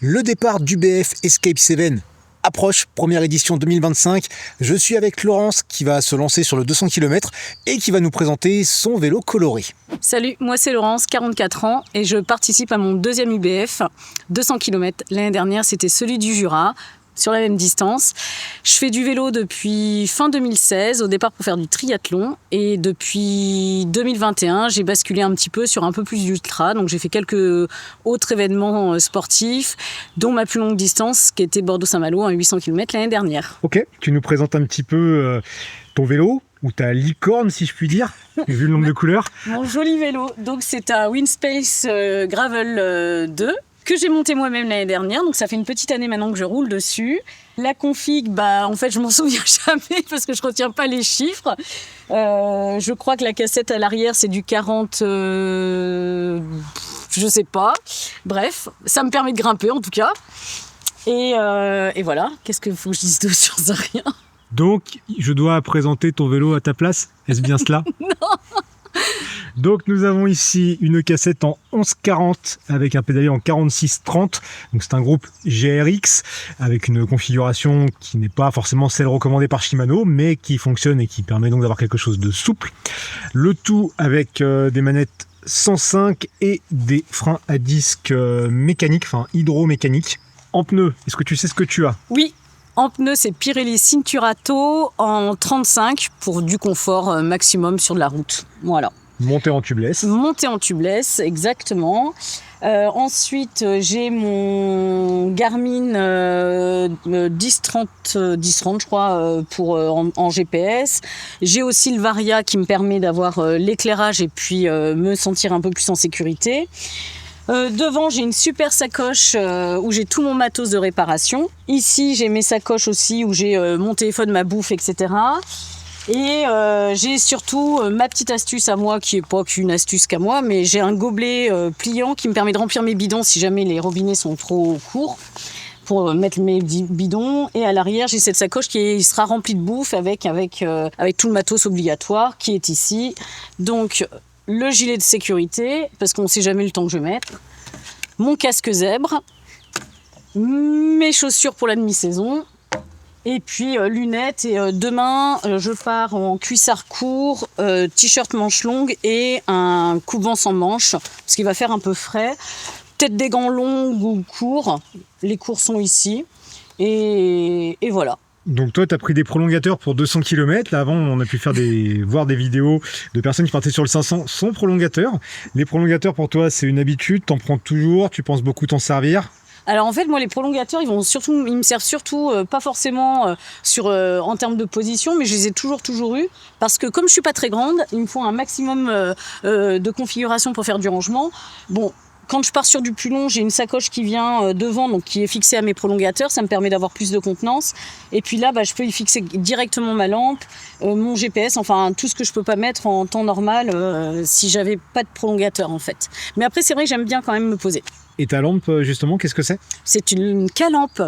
Le départ d'UBF Escape 7 approche, première édition 2025. Je suis avec Laurence qui va se lancer sur le 200 km et qui va nous présenter son vélo coloré. Salut, moi c'est Laurence, 44 ans et je participe à mon deuxième UBF, 200 km. L'année dernière c'était celui du Jura, sur la même distance. Je fais du vélo depuis fin 2016, au départ pour faire du triathlon. Et depuis 2021, j'ai basculé un petit peu sur un peu plus d'ultra. Donc j'ai fait quelques autres événements sportifs, dont ma plus longue distance, qui était Bordeaux-Saint-Malo, à 800 km l'année dernière. Ok, tu nous présentes un petit peu ton vélo, ou ta licorne si je puis dire, vu le nombre de couleurs. Mon joli vélo, donc c'est un Winspace Gravel 2. Que j'ai monté moi-même l'année dernière, donc ça fait une petite année maintenant que je roule dessus. La config, en fait je m'en souviens jamais parce que je retiens pas les chiffres. Je crois que la cassette à l'arrière c'est du 40, je sais pas. Bref, ça me permet de grimper en tout cas. Et voilà, qu'est-ce que faut que je dise de sur ça, rien. Donc je dois présenter ton vélo à ta place, est-ce bien cela? Non. Donc nous avons ici une cassette en 1140 avec un pédalier en 4630. Donc c'est un groupe GRX avec une configuration qui n'est pas forcément celle recommandée par Shimano, mais qui fonctionne et qui permet donc d'avoir quelque chose de souple. Le tout avec des manettes 105 et des freins à disque mécaniques, enfin hydromécaniques. En pneus, est-ce que tu sais ce que tu as? Oui. En pneus, c'est Pirelli Cinturato en 35 pour du confort maximum sur de la route. Voilà. Montée en tubeless. Montée en tubeless, exactement. Ensuite, j'ai mon Garmin 1030, je crois, en GPS. J'ai aussi le Varia qui me permet d'avoir l'éclairage et puis me sentir un peu plus en sécurité. Devant, j'ai une super sacoche où j'ai tout mon matos de réparation. Ici, j'ai mes sacoches aussi où j'ai mon téléphone, ma bouffe, etc. Et j'ai surtout ma petite astuce à moi, qui n'est pas qu'une astuce qu'à moi, mais j'ai un gobelet pliant qui me permet de remplir mes bidons si jamais les robinets sont trop courts, pour mettre mes bidons. Et à l'arrière, j'ai cette sacoche qui sera remplie de bouffe avec tout le matos obligatoire qui est ici. Donc, le gilet de sécurité, parce qu'on ne sait jamais le temps que je vais mettre, mon casque zèbre, mes chaussures pour la demi-saison, et puis lunettes. Et demain, je pars en cuissard court, t-shirt manche longue et un coupe-vent sans manche, parce qu'il va faire un peu frais. Peut-être des gants longs ou courts. Les courts sont ici. Et voilà. Donc toi, tu as pris des prolongateurs pour 200 km. Là, avant, on a pu voir des vidéos de personnes qui partaient sur le 500 sans prolongateur. Les prolongateurs, pour toi, c'est une habitude. T'en prends toujours. Tu penses beaucoup t'en servir? Alors en fait, moi, les prolongateurs, ils me servent surtout, pas forcément en termes de position, mais je les ai toujours eu. Parce que comme je suis pas très grande, il me faut un maximum de configuration pour faire du rangement. Bon. Quand je pars sur du plus long, j'ai une sacoche qui vient devant, donc qui est fixée à mes prolongateurs. Ça me permet d'avoir plus de contenance. Et puis là, je peux y fixer directement ma lampe, mon GPS, enfin tout ce que je peux pas mettre en temps normal si j'avais pas de prolongateur en fait. Mais après, c'est vrai que j'aime bien quand même me poser. Et ta lampe, justement, qu'est-ce que c'est? C'est une K-lampe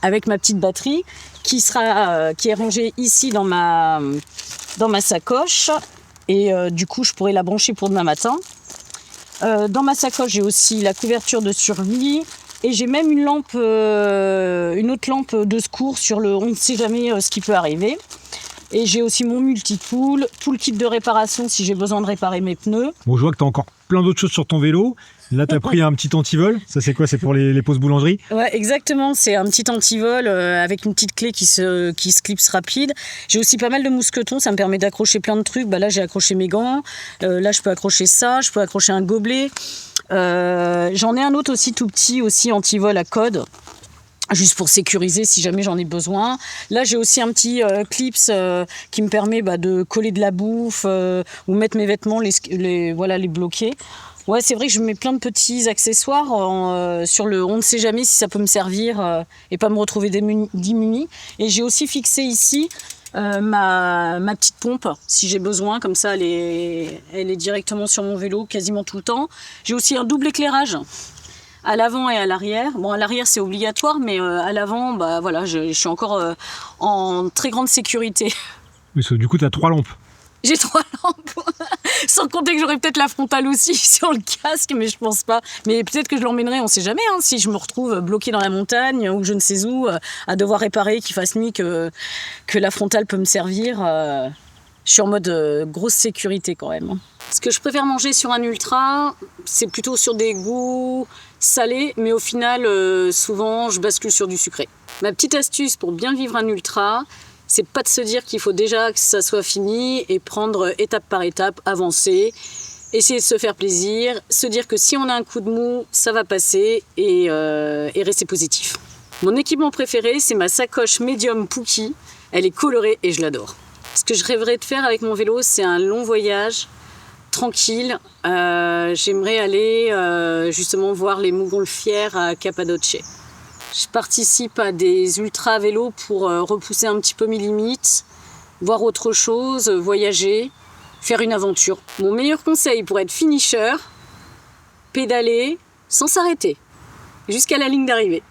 avec ma petite batterie qui est rangée ici dans ma sacoche. Et du coup, je pourrais la brancher pour demain matin. Dans ma sacoche, j'ai aussi la couverture de survie et j'ai même une autre lampe de secours on ne sait jamais ce qui peut arriver. Et j'ai aussi mon multi-tool, tout le kit de réparation si j'ai besoin de réparer mes pneus. Bon, je vois que tu as encore plein d'autres choses sur ton vélo. Là, tu as pris un petit antivol. Ça, c'est quoi? C'est pour les pauses boulangerie? Ouais, exactement. C'est un petit antivol avec une petite clé qui se clipse rapide. J'ai aussi pas mal de mousquetons. Ça me permet d'accrocher plein de trucs. Là, j'ai accroché mes gants. Là, je peux accrocher ça. Je peux accrocher un gobelet. J'en ai un autre aussi tout petit, aussi antivol à code. Juste pour sécuriser si jamais j'en ai besoin. Là, j'ai aussi un petit clips qui me permet de coller de la bouffe ou mettre mes vêtements, les bloquer. Ouais, c'est vrai que je mets plein de petits accessoires sur on ne sait jamais si ça peut me servir et pas me retrouver démunie. Et j'ai aussi fixé ici ma petite pompe si j'ai besoin. Comme ça, elle est directement sur mon vélo quasiment tout le temps. J'ai aussi un double éclairage à l'avant et à l'arrière. Bon, à l'arrière, c'est obligatoire, mais à l'avant, je suis encore en très grande sécurité. Mais du coup, tu as 3 lampes. J'ai 3 lampes. Sans compter que j'aurais peut-être la frontale aussi sur le casque, mais je pense pas. Mais peut-être que je l'emmènerai, on sait jamais, hein, si je me retrouve bloquée dans la montagne ou je ne sais où, à devoir réparer, qu'il fasse nuit, que la frontale peut me servir. Je suis en mode grosse sécurité quand même. Ce que je préfère manger sur un ultra, c'est plutôt sur des goûts salés, mais au final, souvent, je bascule sur du sucré. Ma petite astuce pour bien vivre un ultra, c'est pas de se dire qu'il faut déjà que ça soit fini et prendre étape par étape, avancer, essayer de se faire plaisir, se dire que si on a un coup de mou, ça va passer et rester positif. Mon équipement préféré, c'est ma sacoche médium Pookie. Elle est colorée et je l'adore. Ce que je rêverais de faire avec mon vélo, c'est un long voyage, tranquille. J'aimerais aller justement voir les montgolfières à Cappadoce. Je participe à des ultra vélos pour repousser un petit peu mes limites, voir autre chose, voyager, faire une aventure. Mon meilleur conseil pour être finisher, pédaler sans s'arrêter, jusqu'à la ligne d'arrivée.